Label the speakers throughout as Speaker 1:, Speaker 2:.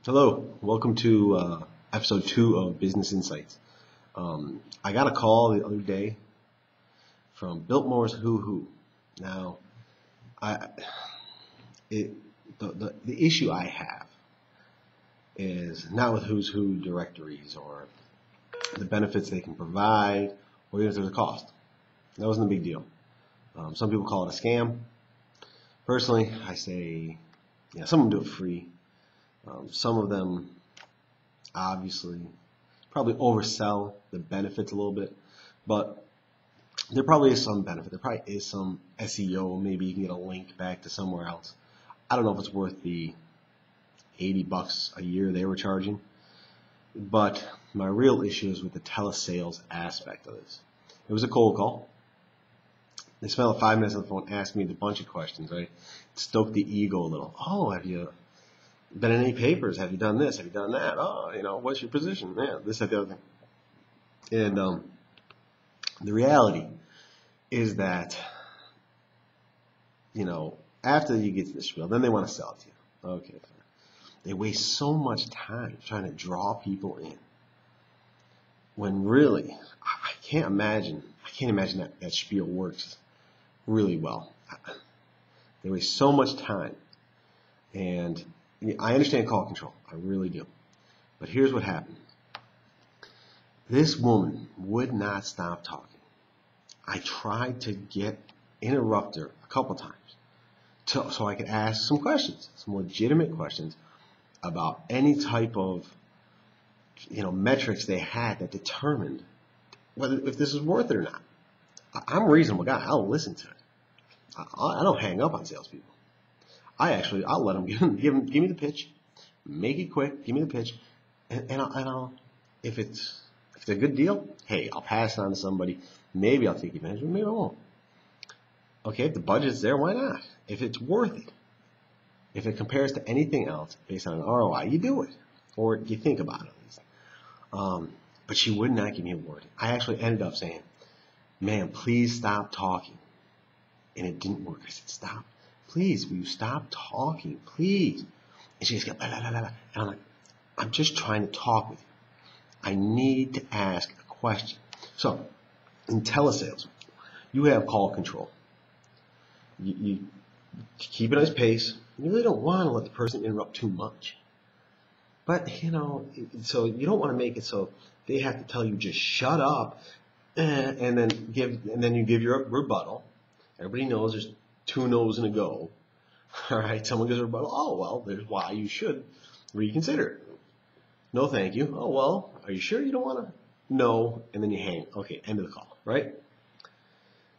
Speaker 1: Hello, welcome to episode 2 of Business Insights. I got a call the other day from Biltmore's Who Who. Now, I it the issue I have is not with Who's Who directories or the benefits they can provide or even if there's a cost. That wasn't a big deal. Some people call it a scam. Personally, I say, some of them do it free. Some of them obviously probably oversell the benefits a little bit, but there probably is some benefit. There probably is some SEO. Maybe you can get a link back to somewhere else. I don't know if it's worth the $80 a year they were charging, but my real issue is with the telesales aspect of this. It was a cold call. They spent about 5 minutes on the phone, asked me a bunch of questions, right? Stoked the ego a little. Oh, have you been in any papers? Have you done this? Have you done that? Oh, what's your position? Yeah, this, that, the other thing. And the reality is that, after you get to the spiel, then they want to sell it to you. Okay, fine. They waste so much time trying to draw people in when really, I can't imagine that spiel works really well. They waste so much time. And I understand call control. I really do. But here's what happened. This woman would not stop talking. I tried to interrupt her a couple times so I could ask some questions, some legitimate questions about any type of, metrics they had that determined if this is worth it or not. I'm a reasonable guy. I'll listen to it. I don't hang up on salespeople. I'll let them give me the pitch, make it quick, give me the pitch, and I'll if it's a good deal, hey, I'll pass it on to somebody. Maybe I'll take advantage of it, maybe I won't. Okay, if the budget's there, why not? If it's worth it, if it compares to anything else based on an ROI, you do it, or you think about it at least. But she would not give me a word. I actually ended up saying, "Ma'am, please stop talking," and it didn't work. I said, "Stop. Please, will you stop talking, please?" And she just got blah, blah, blah, blah. And I'm like, I'm just trying to talk with you. I need to ask a question. So, in telesales, you have call control. You keep a nice pace. You really don't want to let the person interrupt too much. But, so you don't want to make it so they have to tell you just shut up and then you give your rebuttal. Everybody knows there's 2 no's and a go. All right, someone gives a rebuttal. Oh, well, there's why you should reconsider. No, thank you. Oh, well, are you sure you don't want to? No, and then you hang. Okay, end of the call, right?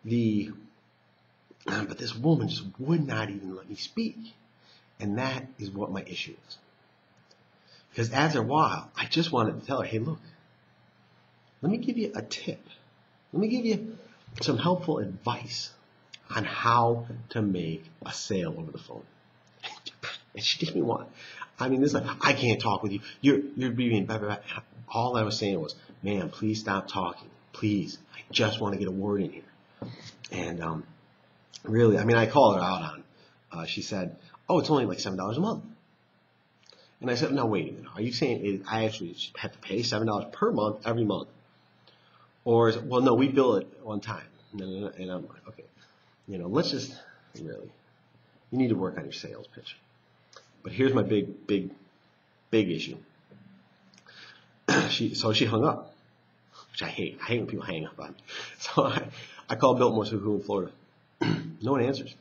Speaker 1: But this woman just would not even let me speak. And that is what my issue is. Because after a while, I just wanted to tell her, hey, look, let me give you a tip. Let me give you some helpful advice on how to make a sale over the phone. And she didn't want. I mean, this is like, I can't talk with you. You're being blah, blah, blah. All I was saying was, "Man, please stop talking. Please. I just want to get a word in here." And really, I called her out on. She said, "Oh, it's only like $7 a month." And I said, "No, wait a minute. Are you saying I actually have to pay $7 per month every month? Or is it, well, no, we bill it one time." And I'm like, okay. Let's just really, you need to work on your sales pitch. But here's my big issue. She hung up, which I hate. I hate when people hang up on me. So I called Biltmore Who in Florida. No one answers.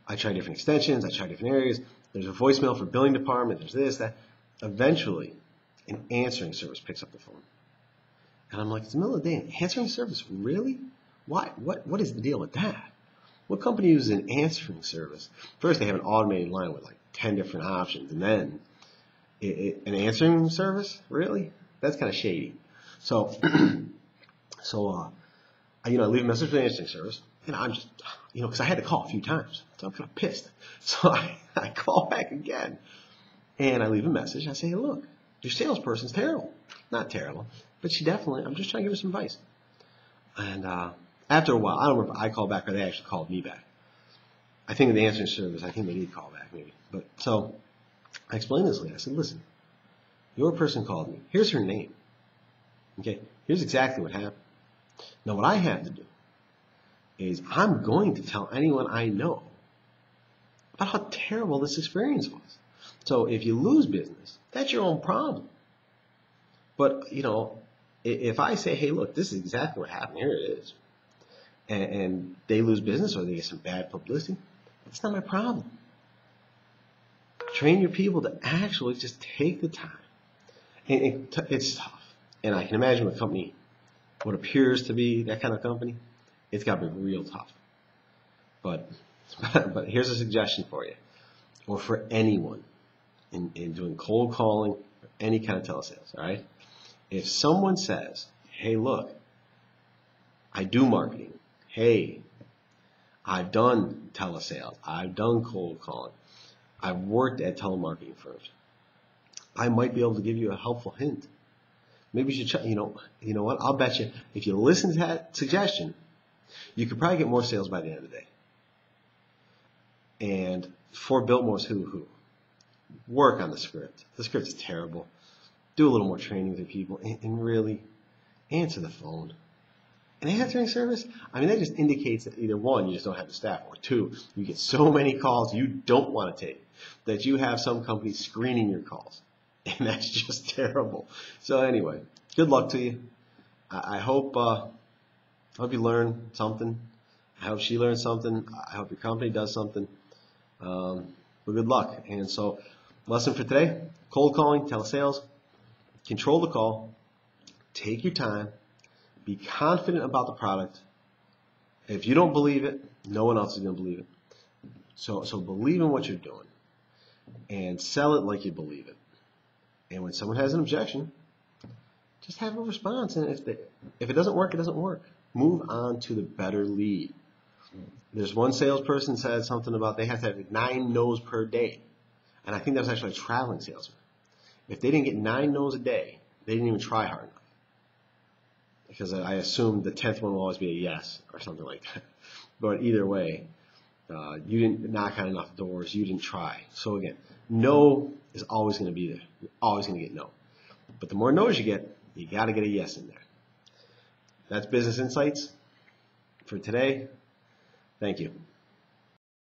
Speaker 1: I tried different extensions. I tried different areas. There's a voicemail for billing department. There's this, that. Eventually, an answering service picks up the phone. And I'm like, it's the middle of the day. An answering service? Really? Why? What is the deal with that? What company uses an answering service? First, they have an automated line with like 10 different options, and then an answering service? Really? That's kind of shady. So, I leave a message for the answering service, and I'm just, because I had to call a few times, so I'm kind of pissed. So I call back again, and I leave a message. I say, hey, look, your salesperson's terrible. Not terrible, but I'm just trying to give her some advice. And after a while, I don't remember if I called back or they actually called me back. I think in the answering service, I think they need to call back maybe. But so I explained this lady. I said, listen, your person called me. Here's her name. Okay, here's exactly what happened. Now what I have to do is I'm going to tell anyone I know about how terrible this experience was. So if you lose business, that's your own problem. But, you know, if I say, hey, look, this is exactly what happened, here it is, and they lose business or they get some bad publicity, that's not my problem. Train your people to actually just take the time. And it's tough. And I can imagine a company, what appears to be that kind of company, it's got to be real tough. But here's a suggestion for you, or for anyone in doing cold calling or any kind of telesales, all right? If someone says, hey, look, I do marketing. Hey, I've done telesales. I've done cold calling. I've worked at telemarketing firms. I might be able to give you a helpful hint. Maybe you should check, you know what? I'll bet you if you listen to that suggestion, you could probably get more sales by the end of the day. And for Biltmore's who, work on the script. The script is terrible. Do a little more training with your people and really answer the phone. And answering service, I mean, that just indicates that either one, you just don't have the staff, or two, you get so many calls you don't want to take that you have some company screening your calls. And that's just terrible. So anyway, good luck to you. I hope you learn something. I hope she learns something. I hope your company does something. But good luck. And so, lesson for today, cold calling, telesales, control the call, take your time, be confident about the product. If you don't believe it, no one else is going to believe it. So believe in what you're doing and sell it like you believe it. And when someone has an objection, just have a response. And if it doesn't work, it doesn't work. Move on to the better lead. There's one salesperson said something about they have to have 9 no's per day. And I think that was actually a traveling salesman. If they didn't get 9 no's a day, they didn't even try hard enough. Because I assumed the 10th one will always be a yes or something like that. But either way, you didn't knock on enough doors. You didn't try. So again, no is always going to be there. You're always going to get no. But the more no's you get, you got to get a yes in there. That's Business Insights for today. Thank you.